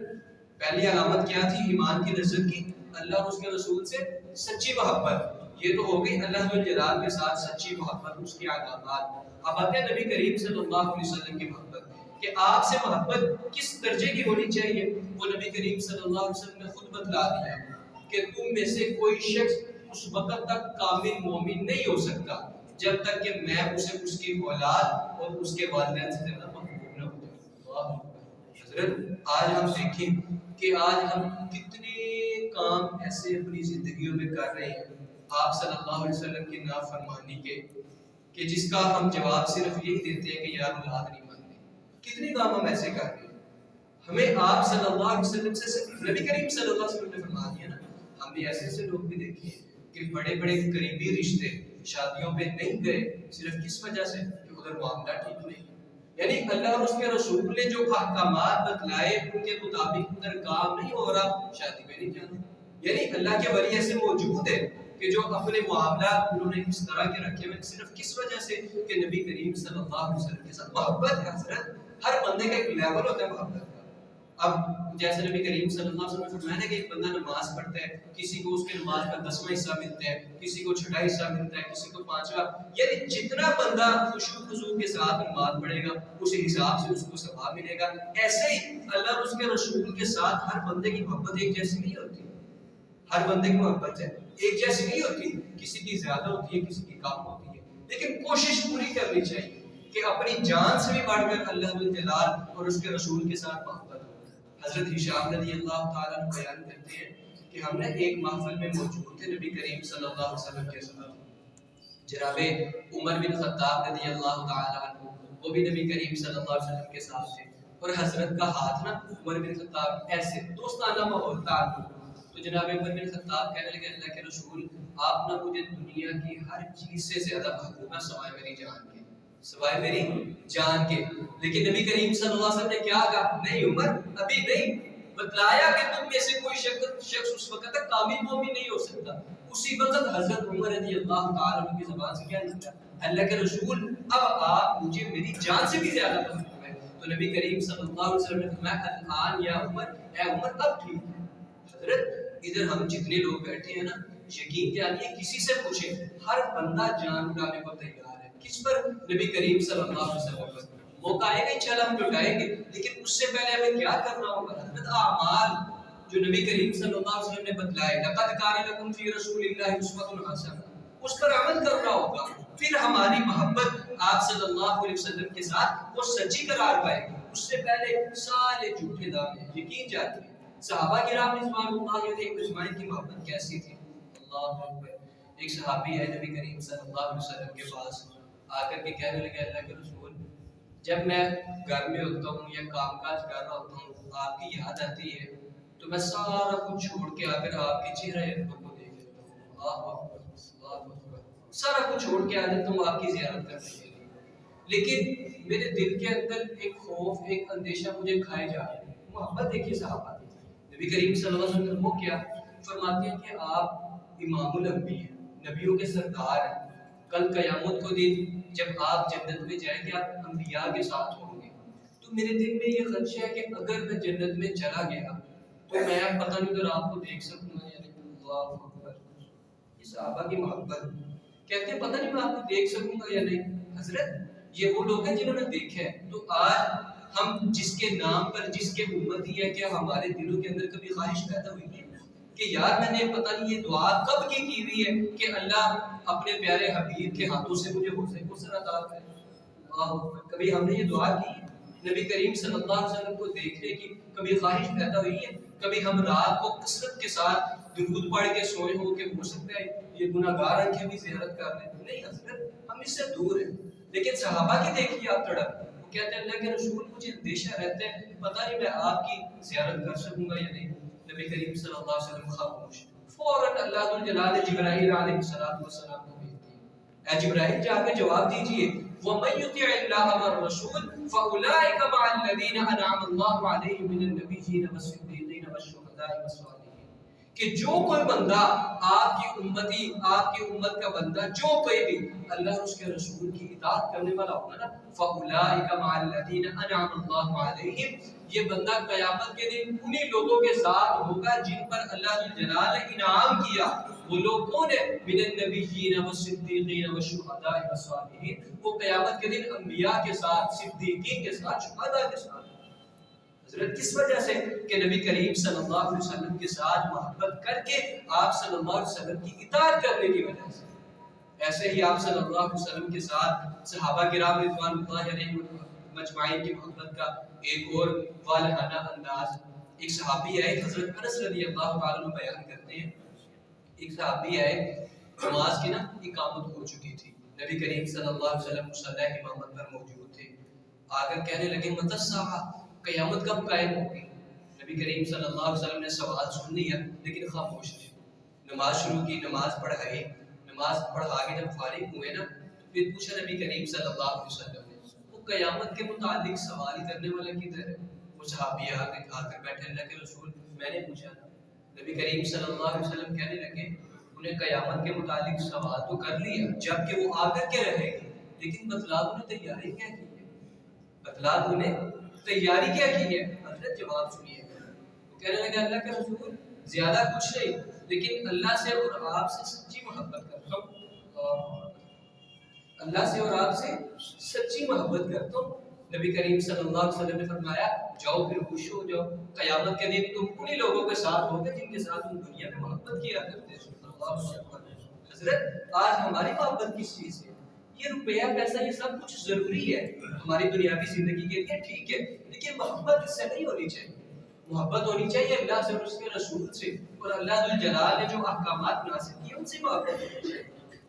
پہلی علامت کیا تھی ایمان کی لذت کی؟ اللہ اور اس کے رسول سے سچی محبت، یہ تو ہو گئی اللہ جلال کے ساتھ سچی محبت، اس کی علامات۔ اب آتے ہیں نبی کریم صلی اللہ علیہ وسلم کی محبت، کہ آپ سے محبت کس درجے کی ہونی چاہیے، وہ نبی کریم صلی اللہ علیہ وسلم نے خود بتلا دیا کہ تم میں سے کوئی شخص اس وقت تک کامل مومن نہیں ہو سکتا جب تک کہ میں اسے اس کی اولاد اور اس کے والدین سے زیادہ محبوب نہ ہوں۔ حضرت آج ہم دیکھیں کہ آج ہم کتنے کام ایسے اپنی زندگیوں میں کر رہے ہیں آپ صلی اللہ علیہ وسلم کی نافرمانی کے، کہ جس کا ہم جواب صرف یہی دیتے ہیں کہ یار اولاد نہیں مانتے۔ کتنے کام ہم ایسے کر رہے ہیں، ہمیں آپ صلی اللہ علیہ وسلم سے نبی کریم صلی اللہ علیہ وسلم نے فرما دیا نا۔ ہم نے ایسے ایسے لوگ بھی دیکھے ہیں کہ بڑے بڑے قریبی رشتے شادیوں پہ نہیں گئے، صرف کس وجہ سے کہ ادھر معاملہ ٹھیک نہیں، یعنی اللہ اور اس کے رسول نے جو احکامات بتلائے ان کے مطابق ادھر کام نہیں ہو رہا، شادی پہ نہیں جانا۔ یعنی اللہ کے ولی ایسے موجود ہیں کہ جو اپنے معاملات انہوں نے اس طرح کے رکھے ہوئے، صرف کس وجہ سے کہ نبی کریم صلی اللہ علیہ وسلم کے ساتھ محبت ہے۔ حضرت ہر بندے کا ایک لیول ہوتا ہے محبت کا۔ اب جیسے نبی کریم صلی اللہ علیہ وسلم نے فرمایا کہ ایک بندہ نماز پڑھتا ہے، کسی کو اس کے نماز کا 10واں حصہ ملتا ہے، کسی کو 6واں حصہ ملتا ہے، کسی کو 5واں، یعنی جتنا بندہ خشوع خضوع کے ساتھ نماز پڑھے گا اس حساب سے اس کو ثواب ملے گا۔ ایسے ہی اللہ اور اس کے رسول کے ساتھ ہر بندے کی محبت ایک جیسی نہیں ہوتی، ہر بندے کی محبت ہے ایک جیسی نہیں ہوتی، کسی کی زیادہ ہوتی ہے، کسی کی کم ہوتی ہے، لیکن کوشش پوری کرنی چاہیے کہ اپنی جان سے بھی بڑھ کر اللہ جلال اور اس کے رسول کے ساتھ محبت ہو۔ حضرت ہشام رضی اللہ تعالیٰ عنہ بیان کرتے ہیں کہ ہم نے ایک محفل میں موجود تھے نبی کریم صلی اللہ علیہ وسلم کے ساتھ، جناب عمر بن خطاب رضی اللہ تعالیٰ عنہ وہ بھی نبی کریم صلی اللہ علیہ وسلم کے ساتھ تھے، اور حضرت کا ہاتھ نا عمر بن خطاب ایسے دوستانہ ماحول تھا، تو جناب عمر بن خطاب کہنے لگے اللہ کے رسول آپ نے مجھے دنیا کی ہر چیز سے زیادہ محبوب ہے سوائے میری جان کے، سوائے میری جان کے۔ لیکن نبی کریم صلی اللہ علیہ وسلم نے کیا کہا؟ نہیں عمر ابھی نہیں، بتلایا کہ تم میں سے کوئی شخص اس وقت تک کامل مومن نہیں ہو سکتا۔ اسی وقت حضرت عمر رضی اللہ تعالیٰ عنہ کی زبان سے کیا نکلا؟ اللہ کے رسول اب آپ مجھے میری جان سے بھی زیادہ محبوب ہے۔ تو نبی کریم صلی اللہ علیہ وسلم نے فرمایا الان یا عمر، اے عمر اب ٹھیک ہے۔ حضرت ادھر ہم جتنے لوگ بیٹھے ہیں نا، یقین جانیے کسی سے پوچھیں ہر بندہ جان اڑانے کو تیار ہے، کس پر؟ نبی کریم صلی اللہ علیہ وسلم پر۔ موقع آئے گا انشاءاللہ ہم لٹائیں گے، لیکن اس سے پہلے ہمیں کیا کرنا ہوگا؟ حضرت اعمال جو نبی کریم صلی اللہ علیہ وسلم نے بتلائے، لقد کان لکم فی رسول اللہ اسوۃ حسنہ، اس پر عمل کرنا ہوگا، پھر ہماری محبت آپ صلی اللہ علیہ وسلم کے ساتھ وہ سچی قرار پائے گی۔ اس سے پہلے سارے جھوٹے دعوے، یقین جانیے صحابہ کرام رضوان اللہ علیہم اجمعین کی محبت کیسی تھی، اللہ اکبر۔ ایک صحابی ہے نبی کریم صلی اللہ علیہ وسلم کے پاس آ کر کے کہنے لگے اللہ کے رسول جب میں گھر میں ہوتا ہوں یا کام کاج کر رہا ہوتا ہوں آپ کی یاد آتی ہے تو میں سارا کچھ چھوڑ کے آ کر آپ کے چہرے کو دیکھ لیتا ہوں، اللہ اکبر اللہ اکبر، سارا کچھ چھوڑ کے آ جاتا ہوں آپ کی زیارت کرنے کے لیے، لیکن میرے دل کے اندر ایک خوف ایک اندیشہ مجھے کھائے جا رہا ہے۔ محبت دیکھیے صحابہ، نبی کریم صلی اللہ علیہ وسلم وہ کیا فرماتے ہیں کہ آپ امام الانبیاء ہیں، نبیوں کے سردار ہیں، کل قیامت کو دن جب آپ جنت میں جائیں گے آپ انبیاء کے ساتھ ہوں گے، تو میرے دل میں یہ خدشہ ہے کہ اگر میں جنت میں چلا گیا تو میں پتہ نہیں اگر آپ کو دیکھ سکوں گا یا نہیں۔ اللہ اکبر، یہ صحابہ کی محبت، کہتے ہیں پتہ نہیں میں آپ کو دیکھ سکوں گا یا نہیں۔ حضرت یہ وہ لوگ ہیں جنہوں نے دیکھا ہے. تو آج ہم جس کے نام پر جس کے امتی ہے، کیا ہمارے دلوں کے اندر کبھی خواہش پیدا ہوئی ہے کہ یار میں نے پتہ نہیں یہ دعا کب کی ہوئی ہے کہ اللہ اپنے پیارے حبیب کے ہاتھوں سے مجھے حسن عطا کرے؟ کبھی ہم نے یہ دعا کی؟ نبی کریم صلی اللہ علیہ وسلم کو دیکھنے کی کبھی خواہش پیدا ہوئی ہے؟ کبھی ہم رات کو کثرت کے ساتھ درود پڑھ کے سوئے ہو کہ ہو سکتا ہے یہ گناہگار ان کی بھی زیارت کر لیں؟ نہیں حضرت، ہم اس سے دور ہیں. لیکن صحابہ کی دیکھیے آپ تڑپ، وہ کہتے ہیں اللہ کے رسول مجھے اندیشہ رہتا ہے پتہ نہیں میں آپ کی زیارت کر سکوں گا یا نہیں. نبی کریم صلی اللہ علیہ وسلم خاموش. فوراً اللہ ذوالجلال جبرائیل علیہ السلام کو بھیج دیا، اے جبرائیل جا کے جواب دیجئے وَمَن يُطِعِ اللَّهَ وَالرَّسُولَ فَأُولَٰئِكَ مَعَ الَّذِينَ أَنْعَمَ اللَّهُ عَلَيْهِم مِّنَ النَّبِيِّينَ وَالصِّدِّيقِينَ وَالشُّهَدَاءِ وَالصَّالِحِينَ، کہ جو کوئی بندہ آپ کی امتی، آپ کی امت کا بندہ، جو کوئی بھی اللہ اور اس کے رسول کی اطاعت کرنے والا ہوگا نا، فَأُولَٰئِكَ مَعَ الَّذِينَ أَنْعَمَ اللَّهُ عَلَيْهِم، یہ بندہ قیامت کے دن انہی لوگوں کے ساتھ ہوگا جن پر اللہ ذوالجلال نے انعام کیا. وہ لوگ کون ہیں؟ من النبیین والصدیقین والشہداء والصالحین، وہ قیامت کے دن انبیاء کے ساتھ، صدیقین کے ساتھ، شہداء کے ساتھ. حضرت کس وجہ سے؟ کہ نبی کریم صلی اللہ علیہ وسلم کے ساتھ محبت کر کے آپ صلی اللہ علیہ وسلم کی اطاعت کرنے کی وجہ سے. ایسے ہی آپ صلی اللہ علیہ وسلم کے ساتھ صحابہ کرام رضوان اللہ علیہم مجمعین کی محبت کا ایک اور والہانہ انداز. ایک صحابی آئے، حضرت انس رضی اللہ تعالیٰ عنہ بیان کرتے ہیں، ایک صحابی آئے، نماز کی نا اقامت ہو چکی تھی، نبی کریم صلی اللہ علیہ وسلم مصلی امامت پر موجود تھے. آ کر کہنے لگے متی الساعہ، قیامت کب قائم ہوگی؟ نبی کریم صلی اللہ علیہ وسلم نے سوال سن لیا لیکن خاموش تھے. نماز شروع کی، نماز پڑھائی، نماز پڑھا کے جب فارغ ہوئے نا پھر پوچھا نبی کریم صلی اللہ علیہ وسلم نے وہ قیامت کے متعلق سوال کرنے والا کدھر ہے؟ وہ صحابی آ کر بیٹھے، اللہ کے رسول میں نے پوچھا. نبی کریم صلی اللہ علیہ وسلم کہنے لگے انہیں قیامت کے متعلق سوال تو کر لیا جبکہ وہ آ کر کے رہے گی، لیکن بتلاؤ انہیں تیاری کیا کی ہے؟ بتلاؤ انہیں تیاری کیا کی ہے؟ حضرت جواب سنیے. وہ کہنے لگے اللہ کے رسول زیادہ کچھ نہیں، لیکن اللہ سے اور آپ سے سچی محبت کرتا ہوں، اللہ سے اور آپ سے سچی محبت کرتا ہوں. نبی کریم صلی اللہ علیہ وسلم نے فرمایا جاؤ پھر خوش ہو جاؤ، قیامت کے دن تم انہی لوگوں کے ساتھ ہوگے جن کے ساتھ تم دنیا میں محبت کیا کرتے تھے. حضرت آج ہماری محبت کس چیز سے؟ یہ روپیہ پیسہ یہ سب کچھ ضروری ہے ہماری دنیاوی زندگی کے لیے، ٹھیک ہے، لیکن محبت اس سے نہیں ہونی چاہیے. محبت ہونی چاہیے اللہ سے اور اس کے رسول سے، اور اللہ ذوالجلال نے جو احکامات نازل کیے ان سے محبت ہونی چاہیے.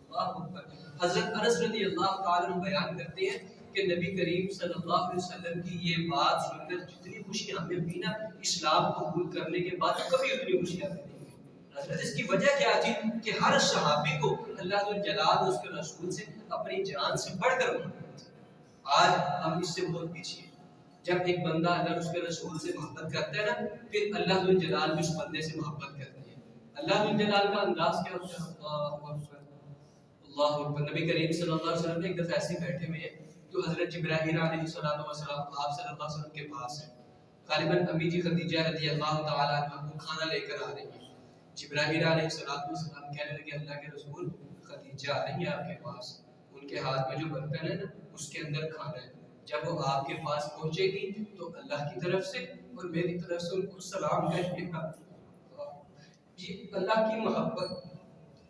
اللہ اکبر. حضرت انس رضی اللہ تعالیٰ عنہ بیان کرتے ہیں کہ نبی کریم صلی اللہ علیہ وسلم کی یہ بات سن کر جتنی خوشی ہمیں ہوئی نا اسلام قبول کرنے کے بعد کبھی اتنی خوشی ہمیں نہیں ہوئی. حضرت اس کی وجہ کیا تھی کہ ہر صحابی کو اللہ ذوالجلال اور اس کے رسول سے اپنی جان سے بڑھ کر محبت تھی. آج ہم اس سے بہت پیچھے ہیں. جب ایک بندہ اللہ اور اس کے رسول سے محبت کرتا ہے نا پھر اللہ ذوالجلال بھی اس بندے سے محبت کرتے ہیں. اللہ ذوالجلال کا انداز کیا ہوتا ہے؟ اللہ اکبر اللہ اکبر. نبی کریم صلی اللہ علیہ وسلم ایک دفعہ ایسے بیٹھے ہوئے ہیں تو حضرت جبرائیل علیہ السلام آپ صلی اللہ علیہ وسلم کے پاس ہیں. غالباً امی جی خدیجہ رضی اللہ تعالیٰ عنہ کو کھانا لے کر آ رہی ہیں. جبرائیل علیہ السلام کہنے لگے اللہ کے رسول خدیجہ آ رہی ہیں آپ کے پاس، ان کے ہاتھ میں جو برتن ہے نا اس کے اندر کھانا ہے، جب وہ آپ کے پاس پہنچے گی تو اللہ کی طرف سے اور میری طرف سے ان کو سلام کہیے گا. یہ اللہ کی محبت،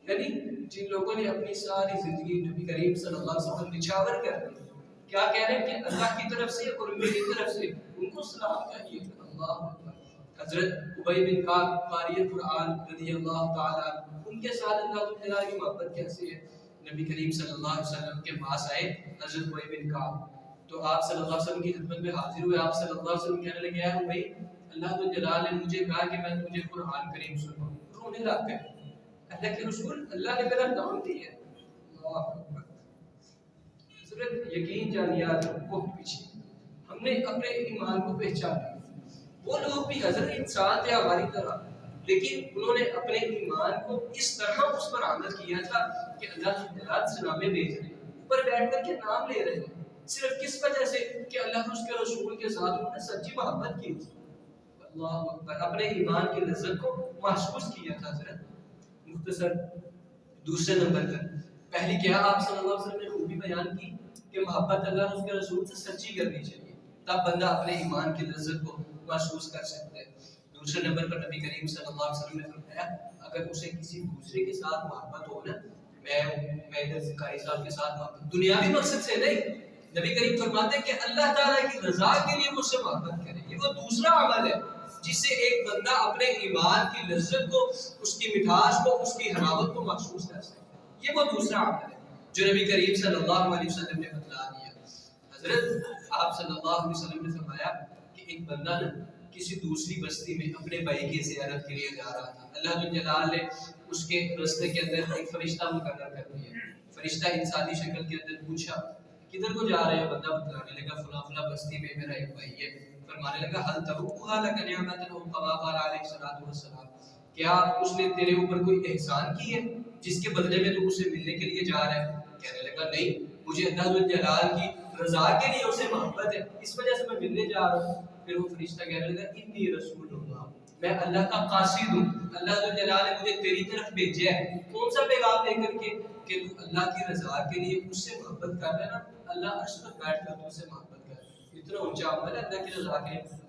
یعنی جن لوگوں نے اپنی ساری زندگی نبی کریم صلی اللہ علیہ وسلم نچھاور کر دی، کیا کہہ رہے ہیں کہ اللہ کی طرف سے اور میری طرف سے ان کو سلام کہیے. اللہ اکبر. حضرت ابی بن کعب قاری قرآن رضی اللہ تعالیٰ ان کے ساتھ اللہ تعالیٰ کی محبت کیسے ہے؟ نبی کریم صلی اللہ علیہ وسلم کے پاس آئے حضرت ابی بن کعب تو آپ صلی اللہ علیہ وسلم کی خدمت میں حاضر ہوئے. آپ صلی اللہ علیہ وسلم کہنے لگے اے ابی اللہ جلال نے مجھے کہا کہ میں تجھے قرآن کریم سناؤں. رونے لگ گئے. اللہ کے رسول اللہ نے میرا نام دیا ہے. اللہ اکبر. حضرت یقین جانیات بہت پیچھے ہم نے اپنے ایمان کو پہچانا. وہ لوگ بھی حضرت انسان تھے ہماری طرح، لیکن انہوں نے اپنے ایمان کو اس طرح اس پر عمل کیا تھا کہ اللہ تعالیٰ سے نامے بھیج رہے ہیں، اوپر بیٹھ کر کے نام لے رہے ہیں، صرف کس وجہ سے کہ اللہ اس کے رسول کے ساتھ انہوں نے سچی محبت کی تھی. اللہ اکبر. اپنے ایمان کی لذت کو محسوس کیا تھا. حضرت مختصر دوسرے نمبر پر پہلی کیا آپ صلی اللہ علیہ وسلم نے خوبی بیان کی کہ محبت اللہ اور اس کے رسول سے سچی کرنی چاہیے، تب بندہ اپنے ایمان کی لذت کو محسوس کر سکتا ہے۔ دوسرے نمبر پر نبی کریم صلی اللہ علیہ وسلم نے فرمایا اگر اسے کسی دوسرے کے ساتھ محبت ہو نا، میں ادھر قاری صاحب کے ساتھ محبت دنیاوی مقصد سے نہیں، نبی کریم فرماتے ہیں کہ اللہ تعالیٰ کی رضا کے لیے مجھ سے محبت کرے، یہ وہ دوسرا عمل ہے جس سے ایک بندہ اپنے ایمان کی لذت کو، اس کی مٹھاس کو، اس کی حلاوت کو محسوس کر سکتا ہے، یہ وہ دوسرا عمل ہے جو نبی کریم صلی اللہ علیہ وسلم نے بتلا دیا۔ حضرت آپ صلی اللہ علیہ وسلم نے فرمایا کہ ایک بندہ نا کسی دوسری بستی میں اپنے بھائی کی زیارت کے لیے جا رہا تھا، اللہ جلال نے اس کے راستے کے اندر ایک فرشتہ مقرر کر دیا۔ فرشتہ انسانی شکل کے اندر پوچھا کدھر کو جا رہے ہیں؟ بندہ بتلانے لگا فلاں فلاں بستی میں میرا ایک بھائی ہے۔ فرمانے لگا حل ترکھا لک نعمۃ کما قال علیہ الصلوۃ والسلام، کیا اس نے تیرے اوپر کوئی احسان کی ہے جس کے بدلے میں تو اسے ملنے کے لیے جا رہا ہے؟ کہنے لگا نہیں، مجھے اللہ جلال کی رضا کے لیے اسے محبت ہے، اس وجہ سے میں ملنے جا رہا ہوں۔ پھر وہ فرشتہ کہنے لگا انی رسول اللہ، میں اللہ کا قاصد ہوں، اللہ جلال نے مجھے تیری طرف بھیجا ہے۔ کون سا پیغام لے کر کے کہ تو اللہ کی رضا کے لیے اس سے محبت کر رہا ہے نا، اللہ عرش پر بیٹھ کر تو اس سے محبت کر رہا ہے، اتنا اونچا عمل ہے اللہ کی رضا کے لیے۔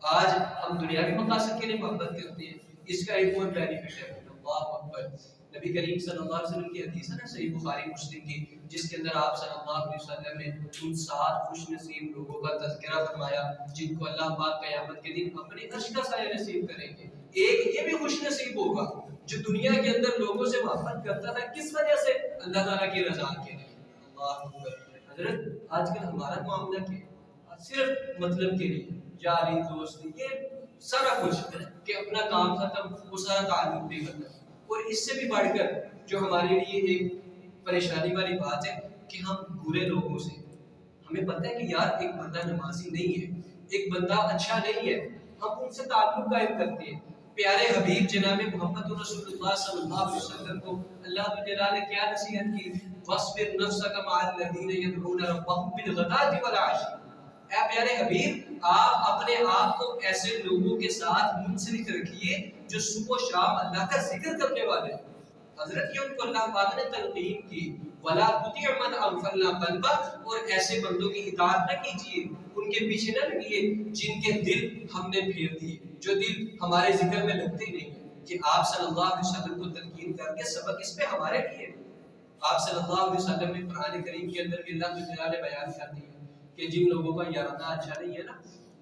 آج ہم دنیاوی مقاصد کے لیے محبت کرتے ہیں، اس کا ایک اور بینیفٹ ہے، اللہ اکبر۔ نبی کریم صلی اللہ علیہ وسلم کی حدیث ہے نا صحیح بخاری مسلم کی، جس کے اندر آپ صلی اللہ علیہ وسلم نے ان 7 خوش نصیب لوگوں کا تذکرہ فرمایا جن کو اللہ پاک قیامت کے دن اپنے عرش کا سایہ نصیب کریں گے۔ ایک یہ بھی خوش نصیب ہوگا جو دنیا کے اندر لوگوں سے محبت کرتا تھا، کس وجہ سے؟ اللہ تعالیٰ کی رضا کے لیے۔ اللہ اکبر۔ حضرت آج کل ہمارا معاملہ کیا ہے؟ صرف مطلب کے لیے، یاری دوستی، یہ سارا کچھ کہ اپنا کام ختم، وہ سارا تعلق بھی ختم۔ اور اس سے بھی بڑھ کر جو ہمارے لیے ایک پریشانی والی بات ہے کہ ہم برے لوگوں سے، ہمیں پتہ ہے کہ یار ایک بندہ نمازی نہیں ہے، ایک بندہ اچھا نہیں ہے، ہم ان سے تعلق قائم کرتے ہیں۔ پیارے حبیب جناب محمد رسول اللہ صلی اللہ علیہ وسلم کو اللہ تعالیٰ نے کیا نصیحت کی؟ وَاصْبِرْ نَفْسَكَ مَعَ الَّذِينَ يَدْعُونَ رَبَّهُم بِالْغَدَاةِ وَالْعَشِيِّ، اے پیارے حبیب آپ اپنے آپ کو ایسے لوگوں کے ساتھ منسلک رکھیے جو صبح و شام اللہ کا ذکر کرنے والے ہیں۔ حضرت یہ ان کو اللہ پاک نے تلقین کی وَلَا تُطِعْ مَنْ أَغْفَلْنَا قَلْبَهُ، اور ایسے بندوں کی اطاعت نہ کیجیے، ان کے پیچھے نہ لگیے جن کے دل ہم نے پھیر دیے، جو دل ہمارے ذکر میں لگتے ہی نہیں۔ کہ آپ صلی اللہ علیہ وسلم کو تلقین کر کے سبق اس پہ ہمارے لیے، آپ صلی اللہ علیہ وسلم نے قرآن کریم کے اندر بھی اللہ تعالیٰ نے بیان کر دیا کہ جن لوگوں کا یارانہ اچھا نہیں ہے نا،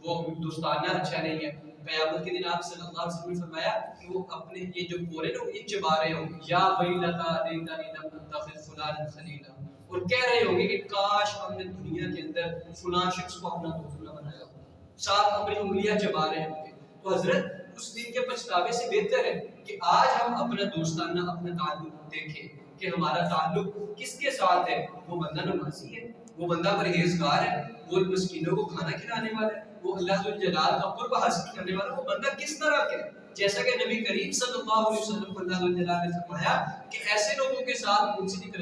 وہ دوستانہ اچھا نہیں ہے، قیامت کے دن آپ صلی اللہ علیہ وسلم نے فرمایا کہ وہ اپنے یہ جو پورے نا یہ چبا رہے ہوں یا ویلتا لیتنی لم اتخذ فلانا خلیلا، اور کہہ رہے ہوں گے کہ کاش ہم نے دنیا کے اندر فلاں شخص کو اپنا دوست نہ بنایا ہو، ساتھ اپنی انگلیاں چبا رہے ہوں گے۔ تو حضرت اس دن کے پچھتاوے سے بہتر ہے کہ آج ہم اپنا دوستانہ اپنا تعلق دیکھیں کہ ہمارا تعلق کس کے ساتھ ہے۔ وہ بندہ نمازی ہے، وہ بندہ پرہیزگار ہے، وہ مسکینوں کو کھانا کھلانے والا ہے، وہ اللہ جلال کا قرب حاصل کرنے والا، وہ بندہ کس طرح کا ہے؟ جیسا کہ نبی کریم صلی اللہ علیہ وسلم کو اللہ جلال نے فرمایا کہ ایسے لوگوں کے ساتھ منسلک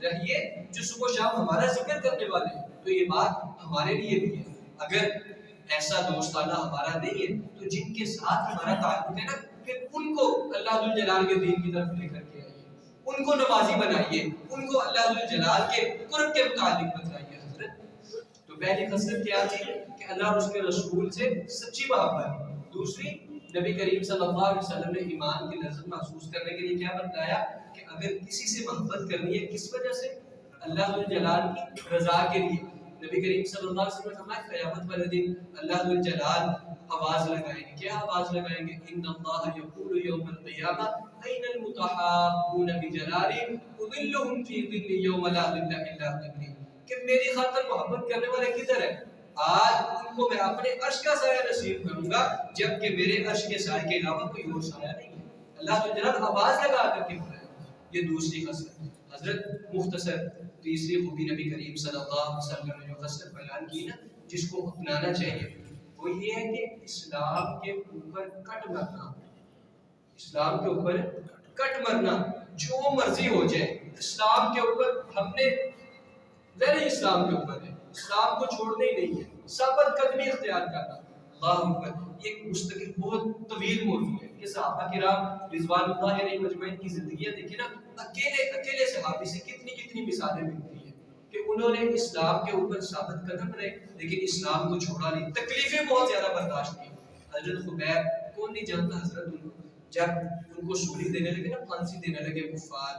رہیے جو صبح و شام ہمارا ذکر کرنے والے ہیں۔ تو یہ بات ہمارے لیے بھی ہے، اگر ایسا دوستانہ ہمارا نہیں ہے تو جن کے ساتھ ہمارا تعلق ہے نا، پھر ان کو اللہ جلال کے دین کی طرف لے کر کے آئیے، ان کو نمازی بنائیے، ان کو اللہ جلال کے قرب کے متعلق بتائیے۔ حضرت تو پہلی خصلت کیا تھی کہ اللہ اور اس کے رسول سے سچی محبت، دوسری نبی کریم صلی اللہ علیہ وسلم نے ایمان کی لذت محسوس کرنے کے لیے کیا بتایا کہ اگر کسی سے محبت کرنی ہے کس وجہ سے؟ اللہ جلال کی رضا کے لیے۔ نبی کریم صلی اللہ علیہ وسلم نے فرمایا قیامت والے دن اللہ جلال آواز لگائیں گے، کیا آواز لگائیں گے؟ ان اللہ یقول یوم القیامہ این المتحابون بجلالی اظلهم فی ظل یوم لا ظل الا ظلی، کہ میری خاطر محبت کرنے والے کدھر ہیں؟ آج ان کو میں اپنے عرش کا سایہ نصیب کروں گا جبکہ میرے عرش کے سایہ کے علاوہ کوئی اور سایہ نہیں ہے۔ اللہ جلال آواز لگا کر کے بلائے۔ یہ دوسری خصلت۔ حضرت مختصر تیسری خوبی نبی کریم صلی اللہ علیہ وسلم نے جو خصلت بیان کی نا جس کو اپنانا چاہیے وہ یہ ہے کہ اسلام کے اوپر کٹ مرنا، اسلام کے اوپر کٹ مرنا، جو مرضی ہو جائے اسلام کے اوپر ہم نے ذرا اسلام کے اوپر ہے، اسلام کو چھوڑنا ہی نہیں ہے، ثابت قدمی اختیار کرنا۔ اللہ اکبر، یہ ایک مستقل بہت طویل موضوع ہے کہ صحابہ کرام رضوان اللہ علیہ مجمعین کی زندگیاں دیکھیں نا، اکیلے صحابی سے کتنی مثالیں ملتی ہیں۔ کہ انہوں نے اسلام کے اوپر ثابت قدم رہے لیکن اسلام کو چھوڑا نہیں، تکلیفیں بہت زیادہ برداشت کی۔ حضرت خبیب، کون نہیں جانتا حضرت ان کو، جب ان کو سولی دینے لگے نا، پھانسی دینے لگے کفار،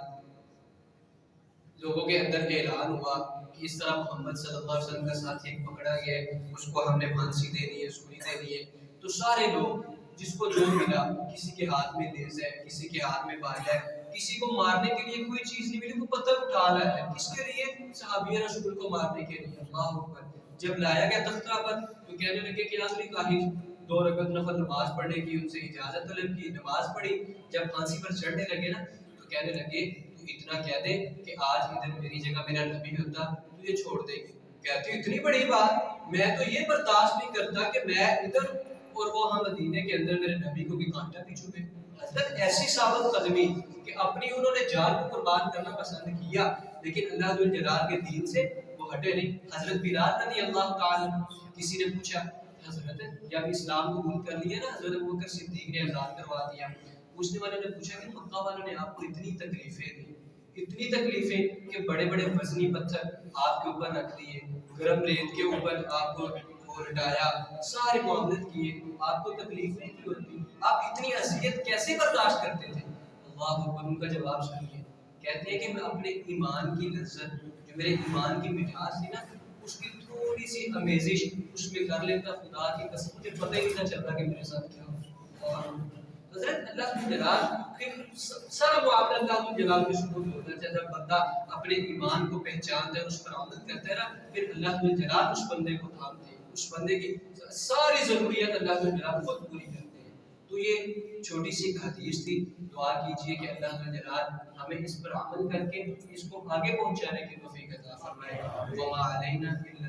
لوگوں کے اندر اعلان ہوا کہ اس طرح محمد صلی اللہ علیہ وسلم کا ساتھی پکڑا گیا ہے، اس کو ہم نے پھانسی دینی ہے، سولی دینی ہے، تو سارے لوگ جس کو جو ملا، کسی کے ہاتھ میں نیز ہے، کسی کے ہاتھ میں بالا ہے، کسی کو مارنے کے لیے کوئی چیز نہیں ملی، وہ پتھر اٹھا رہا ہے، کس کے لیے؟ صحابی رسول کو مارنے کے لیے۔ اللہ اکبر۔ جب لایا گیا تختہ پر تو کہنے لگے کہ آخری کاہش 2 رکعت نفل نماز پڑھنے کی ان سے اجازت طلب کی، نماز پڑھی۔ جب پھانسی پر چڑھنے لگے نا تو کہنے لگے تو اتنا کہہ دے کہ آج ادھر میری جگہ میرا نبی ہوتا تو یہ چھوڑ دے گی۔ کہتے اتنی بڑی بات، میں تو یہ برداشت نہیں کرتا کہ میں ادھر اور وہ ہم مدینے کے اندر میرے نبی کو بھی کانٹا بھی چبھے۔ حضرت ایسی ثابت قدمی کہ اپنی انہوں نے جان کو قربان کرنا پسند کیا لیکن اللہ ذو الجلال کے دین سے وہ ہٹے نہیں۔ حضرت بلال رضی اللہ تعالی کسی نے پوچھا حضرت جب اسلام قبول کر لیا نا، حضرت ابوبکر صدیق نے اعلان کروا دیا، پوچھنے والے نے پوچھا کہ مکہ والوں نے آپ کو اتنی تکلیفیں دی، اتنی تکلیفیں کہ بڑے بڑے وزنی پتھر آپ کے اوپر رکھ دیے، گرم ریت کے اوپر آپ کو لٹایا، سارے معاملت کیے، آپ کو تکلیف نہیں کی ہوتی، آپ اتنی اذیت کیسے برداشت کرتے تھے؟ اللہ اکبر۔ ان کا جواب سنیے، کہتے ہیں کہ میں اپنے ایمان کی لذت، جو میرے ایمان کی مٹھاس تھی نا، اس کی تھوڑی سی امیزش اس میں کر لیتا، خدا کی قسم مجھے پتہ ہی نہیں چلتا کہ میرے ساتھ کیا ہو۔ اور حضرت اللہ کی جلال پھر سارا معاملہ اللہ کی جلال کے شروع میں ہوتا ہے۔ جب بندہ اپنے ایمان کو پہچانتا ہے، اس پر عمل کرتا ہے نا، پھر اللہ کی جلال اس بندے کو تھامتے ہیں، اس بندے کی ساری ضروریات اللہ کی جلال خود پوری کرتے ہیں۔ تو یہ چھوٹی سی ایک حدیث تھی، دعا کیجئے کہ اللہ کی جلال ہمیں اس پر عمل کر کے اس کو آگے پہنچانے کی توفیق عطا فرمائے۔ وما علینا الا